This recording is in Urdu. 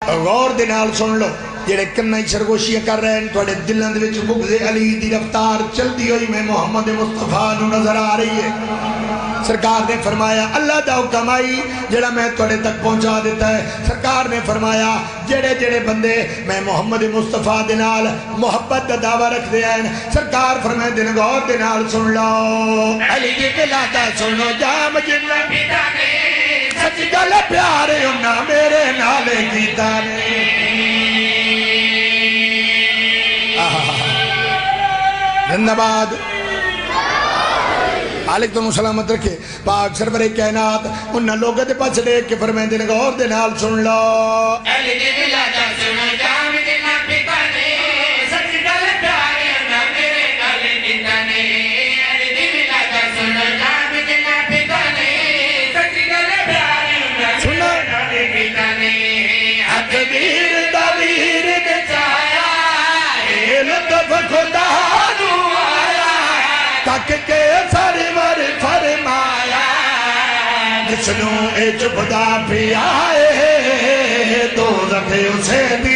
غور دے نال سن لو جڑے کنائی سرگوشیاں کر رہے ہیں توڑے دلند وچ بغض علی دی رفتار چلدی ہوئی میں محمد مصطفیٰ نو نظر آ رہی ہے۔ سرکار نے فرمایا اللہ دا حکم آئی جڑا میں توڑے تک پہنچا دیتا ہے۔ سرکار نے فرمایا جڑے جڑے بندے میں محمد مصطفیٰ دے نال محبت دا دعویٰ رکھ دے ہیں، سرکار فرمائے دن غور دے نال سن لو علی دی ولادت سنو جام جنہ سچ گل پیارے انہاں میرے نالے کیتا نے۔ زندہ باد علیک تم سلامت رکھے پاک سرور کائنات انہاں لوگوں دے پاس دیکھ کے فرمائے دن غور دے نال سن لو علی دی ولادت سنو جام جنہ پیتا نے سچ گل پیارے انہاں میرے نالے کیتا نے۔ علی دی ولادت سنو جام جنہ پیتا نے سچ گل پیارے انہاں میرے نالے کیتا نے۔ ہتھ ویر دا ویر دے چایا اے لطف خدا نو آیا تک کے سرور فرمایا جسنو اے چبدا پی آئے تو رکھے اسے دی